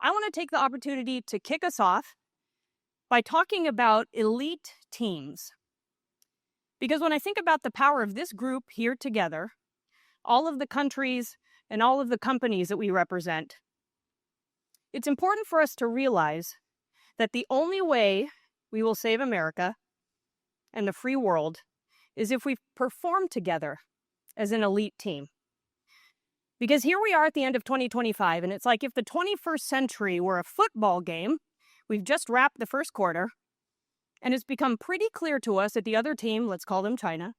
I want to take the opportunity to kick us off by talking about elite teams. Because when I think about the power of this group here together, all of the countries and all of the companies that we represent, it's important for us to realize that the only way we will save America and the free world is if we perform together as an elite team. Because here we are at the end of 2025, and it's like if the 21st century were a football game, we've just wrapped the first quarter, and it's become pretty clear to us that the other team, let's call them China,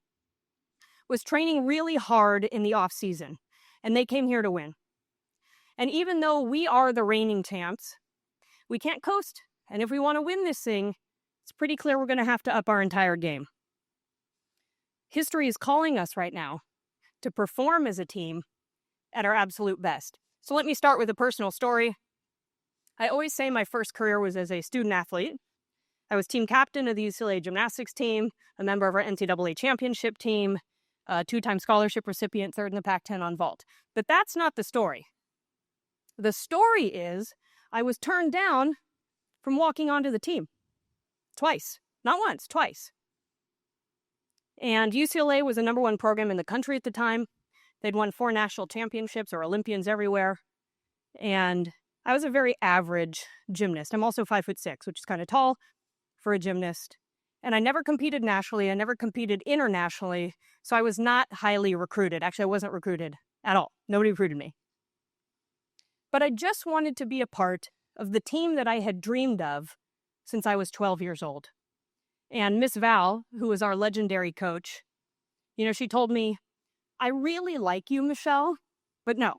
was training really hard in the off-season, and they came here to win. And even though we are the reigning champs, we can't coast, and if we want to win this thing, it's pretty clear we're going to have to up our entire game. History is calling us right now to perform as a team at our absolute best. So let me start with a personal story. I always say my first career was as a student athlete. I was team captain of the UCLA gymnastics team, a member of our NCAA championship team, a two-time scholarship recipient, third in the Pac-10 on vault. But that's not the story. The story is I was turned down from walking onto the team. Twice. Not once, twice. And UCLA was the number one program in the country at the time. They'd won 4 national championships or Olympians everywhere. And I was a very average gymnast. I'm also 5'6", which is kind of tall for a gymnast. And I never competed nationally. I never competed internationally. So I was not highly recruited. Actually, I wasn't recruited at all. Nobody recruited me. But I just wanted to be a part of the team that I had dreamed of since I was 12 years old. And Miss Val, who was our legendary coach, she told me, I really like you, Michelle, but no,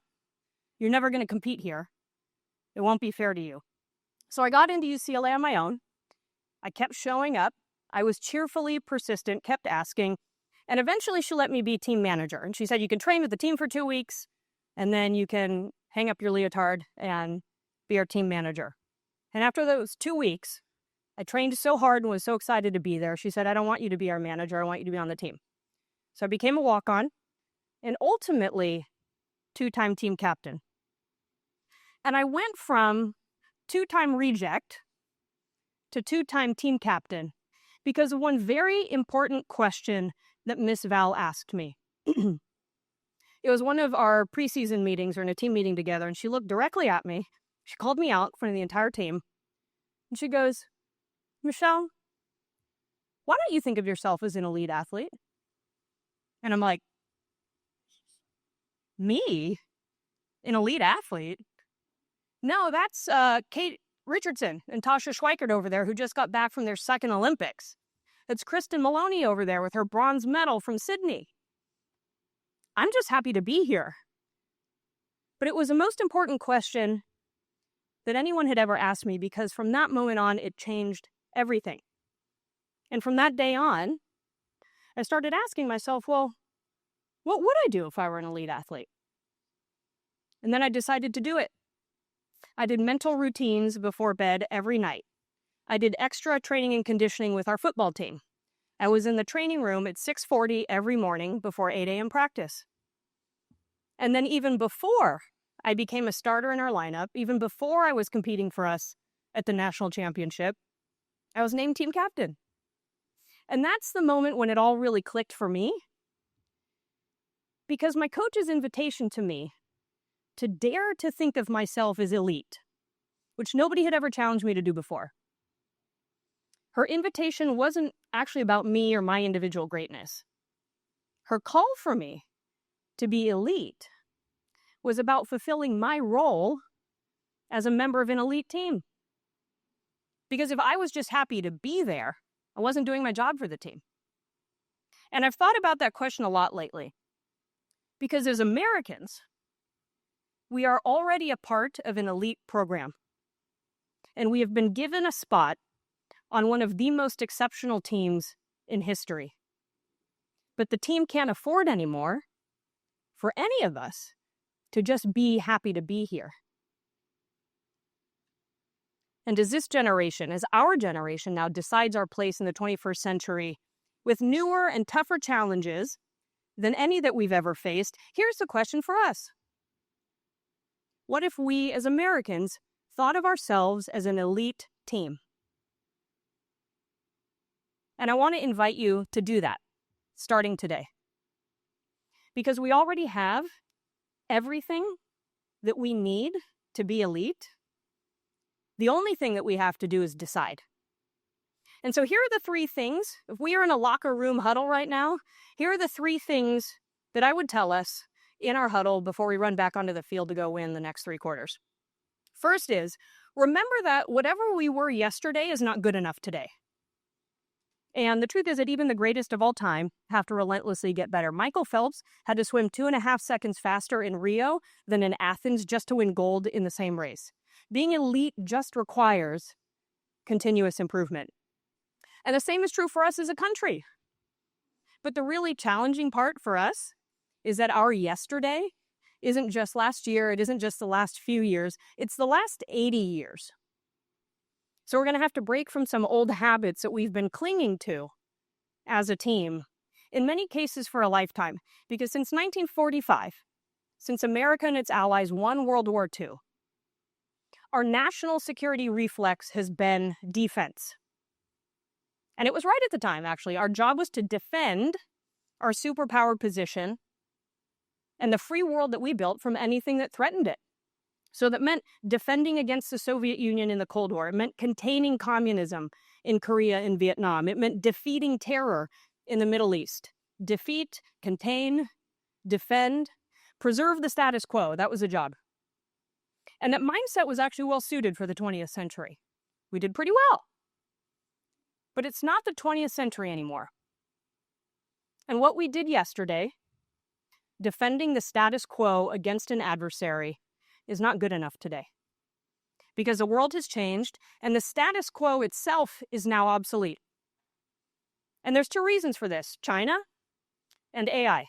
you're never going to compete here. It won't be fair to you. So I got into UCLA on my own. I kept showing up. I was cheerfully persistent, kept asking, and eventually she let me be team manager. And she said, you can train with the team for 2 weeks, and then you can hang up your leotard and be our team manager. And after those 2 weeks, I trained so hard and was so excited to be there. She said, I don't want you to be our manager. I want you to be on the team. So I became a walk-on and ultimately 2-time team captain. And I went from 2-time reject to 2-time team captain because of one very important question that Miss Val asked me. It was one of our preseason meetings or in a team meeting together, and she looked directly at me. She called me out in front of the entire team, and she goes, Michelle, why don't you think of yourself as an elite athlete? And I'm like, me? An elite athlete? No, that's Kate Richardson and Tasha Schweikert over there who just got back from their second Olympics. It's Kristen Maloney over there with her bronze medal from Sydney. I'm just happy to be here. But it was the most important question that anyone had ever asked me because from that moment on, it changed everything. And from that day on, I started asking myself, well, what would I do if I were an elite athlete? And then I decided to do it. I did mental routines before bed every night. I did extra training and conditioning with our football team. I was in the training room at 6:40 every morning before 8 a.m. practice. And then even before I became a starter in our lineup, even before I was competing for us at the national championship, I was named team captain. And that's the moment when it all really clicked for me. Because my coach's invitation to me to dare to think of myself as elite, which nobody had ever challenged me to do before. Her invitation wasn't actually about me or my individual greatness. Her call for me to be elite was about fulfilling my role as a member of an elite team. Because if I was just happy to be there, I wasn't doing my job for the team. And I've thought about that question a lot lately. Because as Americans, we are already a part of an elite program. And we have been given a spot on one of the most exceptional teams in history. But the team can't afford anymore for any of us to just be happy to be here. And as this generation, as our generation now decides our place in the 21st century with newer and tougher challenges than any that we've ever faced, here's the question for us. What if we as Americans thought of ourselves as an elite team. And I want to invite you to do that starting today. Because we already have everything that we need to be elite. The only thing that we have to do is decide. And so here are the 3 things. If we are in a locker room huddle right now, here are the 3 things that I would tell us in our huddle before we run back onto the field to go win the next 3 quarters. First is, remember that whatever we were yesterday is not good enough today. And the truth is that even the greatest of all time have to relentlessly get better. Michael Phelps had to swim 2.5 seconds faster in Rio than in Athens just to win gold in the same race. Being elite just requires continuous improvement. And the same is true for us as a country. But the really challenging part for us is that our yesterday isn't just last year, it isn't just the last few years, it's the last 80 years. So we're going to have to break from some old habits that we've been clinging to as a team, in many cases for a lifetime. Because since 1945, since America and its allies won World War II, our national security reflex has been defense. And it was right at the time, actually. Our job was to defend our superpower position and the free world that we built from anything that threatened it. So that meant defending against the Soviet Union in the Cold War. It meant containing communism in Korea and Vietnam. It meant defeating terror in the Middle East. Defeat, contain, defend, preserve the status quo. That was the job. And that mindset was actually well suited for the 20th century. We did pretty well. But it's not the 20th century anymore. And what we did yesterday, defending the status quo against an adversary, is not good enough today. Because the world has changed and the status quo itself is now obsolete. And there's 2 reasons for this, China and AI.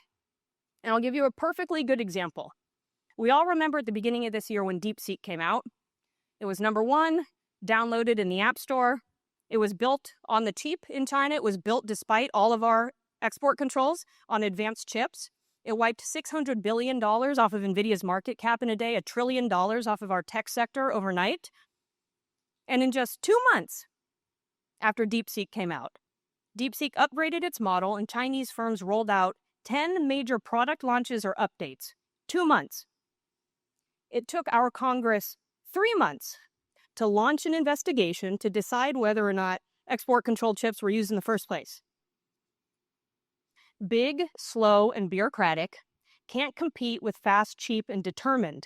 And I'll give you a perfectly good example. We all remember at the beginning of this year when DeepSeek came out. It was number 1, downloaded in the App Store. It was built on the cheap in China. It was built despite all of our export controls on advanced chips. It wiped $600 billion off of NVIDIA's market cap in a day, $1 trillion off of our tech sector overnight. And in just 2 months after DeepSeek came out, DeepSeek upgraded its model and Chinese firms rolled out 10 major product launches or updates. 2 months. It took our Congress 3 months to launch an investigation to decide whether or not export control chips were used in the first place. Big, slow, and bureaucratic can't compete with fast, cheap, and determined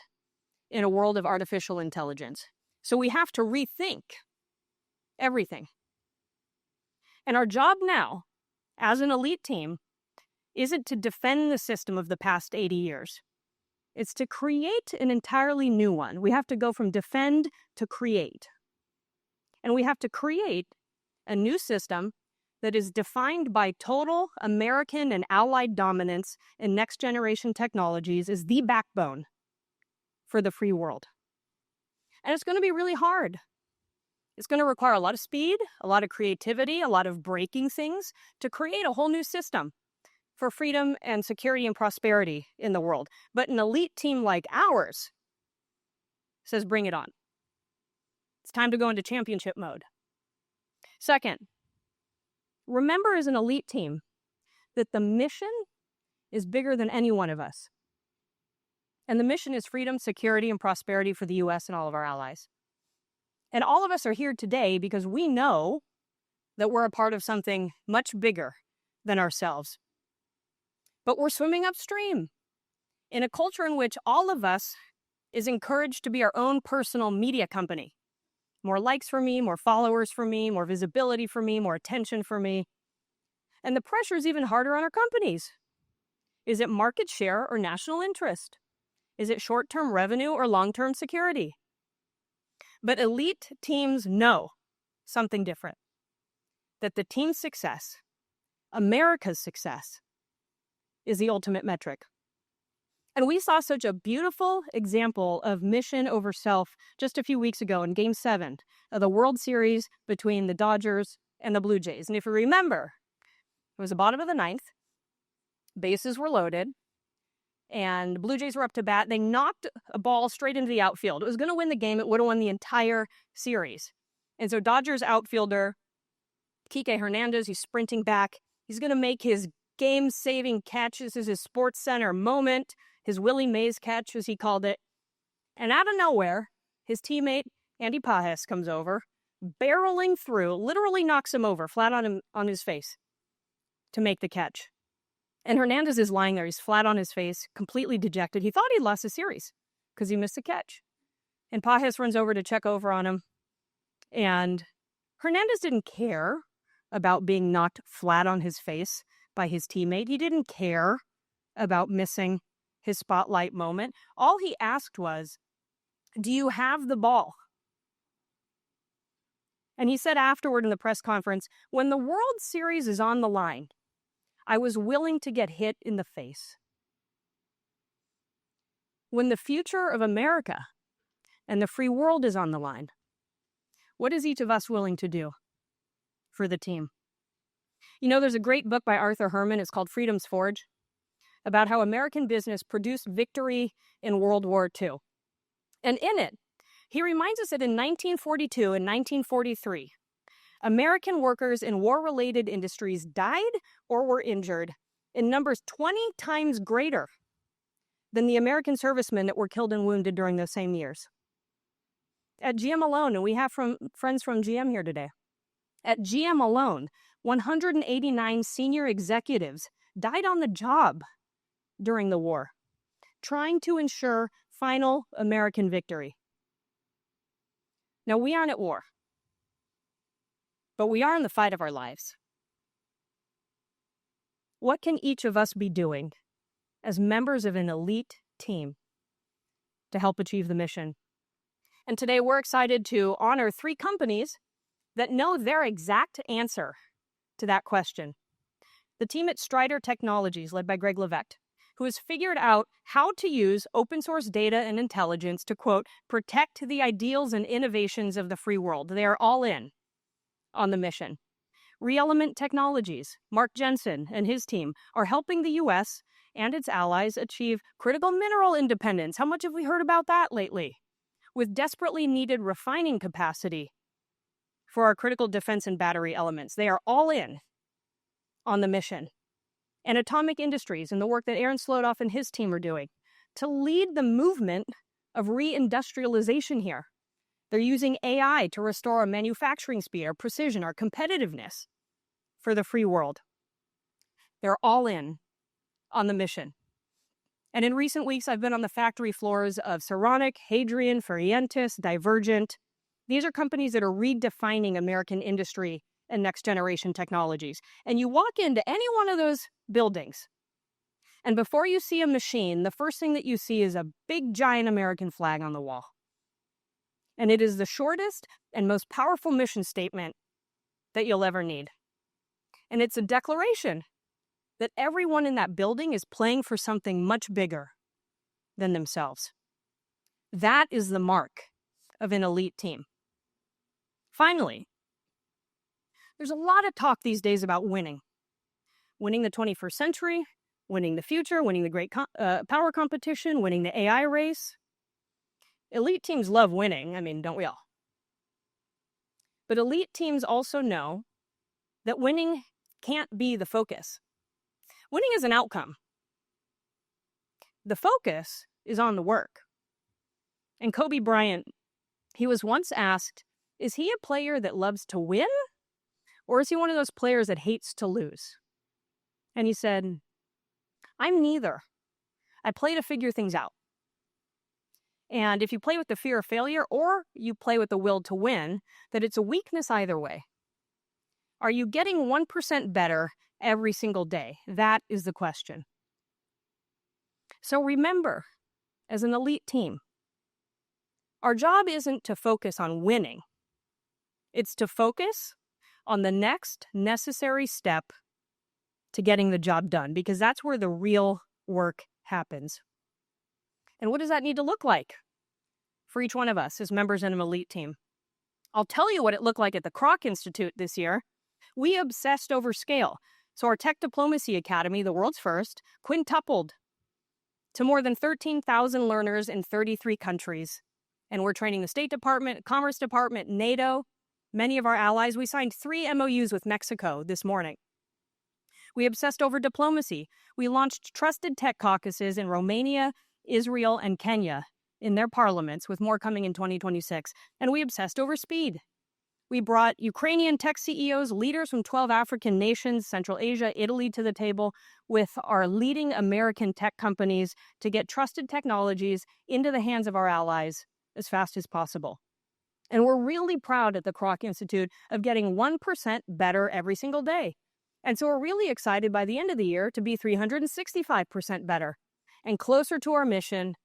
in a world of artificial intelligence. So we have to rethink everything. And our job now, as an elite team, isn't to defend the system of the past 80 years. It's to create an entirely new one. We have to go from defend to create. And we have to create a new system that is defined by total American and allied dominance in next-generation technologies as the backbone for the free world. And it's going to be really hard. It's going to require a lot of speed, a lot of creativity, a lot of breaking things to create a whole new system for freedom and security and prosperity in the world. But an elite team like ours says, bring it on. It's time to go into championship mode. Second, remember as an elite team that the mission is bigger than any one of us. And the mission is freedom, security, and prosperity for the U.S. and all of our allies. And all of us are here today because we know that we're a part of something much bigger than ourselves. But we're swimming upstream in a culture in which all of us is encouraged to be our own personal media company. More likes for me, more followers for me, more visibility for me, more attention for me. And the pressure is even harder on our companies. Is it market share or national interest? Is it short-term revenue or long-term security? But elite teams know something different. That the team's success, America's success, is the ultimate metric. And we saw such a beautiful example of mission over self just a few weeks ago in Game 7 of the World Series between the Dodgers and the Blue Jays. And if you remember, it was the bottom of the ninth, bases were loaded, and the Blue Jays were up to bat. They knocked a ball straight into the outfield. It was going to win the game. It would have won the entire series. And so Dodgers outfielder Kike Hernandez, he's sprinting back. He's going to make his game-saving catch. This is his Sports Center moment, his Willie Mays catch, as he called it. And out of nowhere, his teammate, Andy Pages, comes over, barreling through, literally knocks him over, flat on his face, to make the catch. And Hernandez is lying there. He's flat on his face, completely dejected. He thought he'd lost the series because he missed the catch. And Pages runs over to check over on him. And Hernandez didn't care about being knocked flat on his face by his teammate. He didn't care about missing his spotlight moment. All he asked was, "Do you have the ball?" And he said afterward in the press conference, "When the World Series is on the line, I was willing to get hit in the face. When the future of America and the free world is on the line, what is each of us willing to do for the team?" You know, there's a great book by Arthur Herman. It's called Freedom's Forge, about how American business produced victory in World War II. And in it, he reminds us that in 1942 and 1943, American workers in war-related industries died or were injured in numbers 20 times greater than the American servicemen that were killed and wounded during those same years. At GM alone, and we have friends from GM here today, at GM alone, 189 senior executives died on the job during the war, trying to ensure final American victory. Now, we aren't at war, but we are in the fight of our lives. What can each of us be doing as members of an elite team to help achieve the mission? And today we're excited to honor 3 companies that know their exact answer to that question. The team at Strider Technologies, led by Greg Levesque, who has figured out how to use open source data and intelligence to, quote, protect the ideals and innovations of the free world. They are all in on the mission. ReElement Technologies, Mark Jensen and his team are helping the U.S. and its allies achieve critical mineral independence. How much have we heard about that lately? With desperately needed refining capacity for our critical defense and battery elements. They are all in on the mission. And Atomic Industries and the work that Aaron Slodoff and his team are doing to lead the movement of reindustrialization here. They're using AI to restore our manufacturing speed, our precision, our competitiveness for the free world. They're all in on the mission. And in recent weeks, I've been on the factory floors of Saronic, Hadrian, Ferrientis, Divergent. These are companies that are redefining American industry and next-generation technologies. And you walk into any one of those buildings, and before you see a machine, the first thing that you see is a big, giant American flag on the wall. And it is the shortest and most powerful mission statement that you'll ever need. And it's a declaration that everyone in that building is playing for something much bigger than themselves. That is the mark of an elite team. Finally, there's a lot of talk these days about winning. Winning the 21st century, winning the future, winning the great power competition, winning the AI race. Elite teams love winning. I mean, don't we all? But elite teams also know that winning can't be the focus. Winning is an outcome. The focus is on the work. And Kobe Bryant, he was once asked, is he a player that loves to win? Or is he one of those players that hates to lose? And he said, I'm neither. I play to figure things out. And if you play with the fear of failure or you play with the will to win, that it's a weakness either way. Are you getting 1% better every single day? That is the question. So remember, as an elite team, our job isn't to focus on winning. It's to focus on the next necessary step to getting the job done, because that's where the real work happens. And what does that need to look like for each one of us as members in an elite team? I'll tell you what it looked like at the Krach Institute this year. We obsessed over scale. So our Tech Diplomacy Academy, the world's first, quintupled to more than 13,000 learners in 33 countries. And we're training the State Department, Commerce Department, NATO, many of our allies. We signed 3 MOUs with Mexico this morning. We obsessed over diplomacy. We launched trusted tech caucuses in Romania, Israel, and Kenya in their parliaments, with more coming in 2026. And we obsessed over speed. We brought Ukrainian tech CEOs, leaders from 12 African nations, Central Asia, Italy to the table with our leading American tech companies to get trusted technologies into the hands of our allies as fast as possible. And we're really proud at the Krach Institute of getting 1% better every single day. And so we're really excited by the end of the year to be 365% better and closer to our mission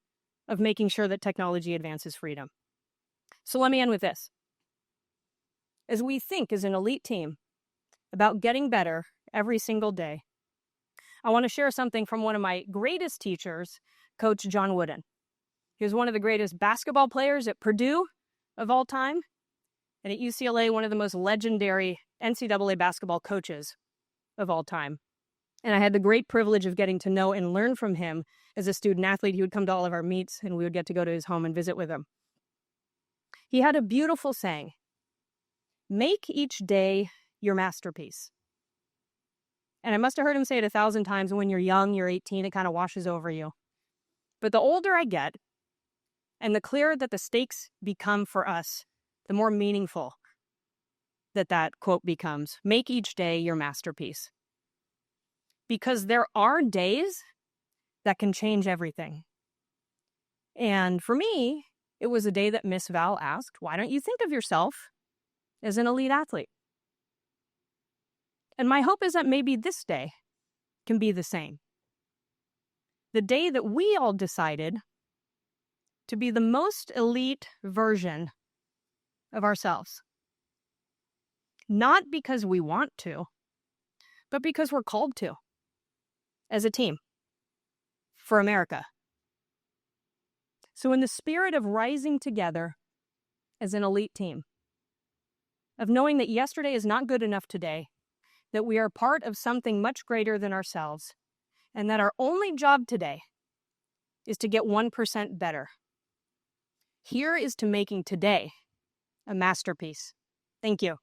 of making sure that technology advances freedom. So let me end with this. As we think as an elite team about getting better every single day, I want to share something from one of my greatest teachers, Coach John Wooden. He was one of the greatest basketball players at Purdue of all time, and at UCLA, one of the most legendary NCAA basketball coaches of all time. And I had the great privilege of getting to know and learn from him as a student athlete. He would come to all of our meets, and we would get to go to his home and visit with him. He had a beautiful saying: make each day your masterpiece. And I must have heard him say it 1,000 times. When you're young, you're 18, it kind of washes over you. But the older I get, and the clearer that the stakes become for us, the more meaningful that quote becomes. Make each day your masterpiece. Because there are days that can change everything. And for me, it was a day that Miss Val asked, why don't you think of yourself as an elite athlete? And my hope is that maybe this day can be the same. The day that we all decided to be the most elite version of ourselves. Not because we want to, but because we're called to, as a team, for America. So in the spirit of rising together as an elite team, of knowing that yesterday is not good enough today, that we are part of something much greater than ourselves, and that our only job today is to get 1% better. Here is to making today a masterpiece. Thank you.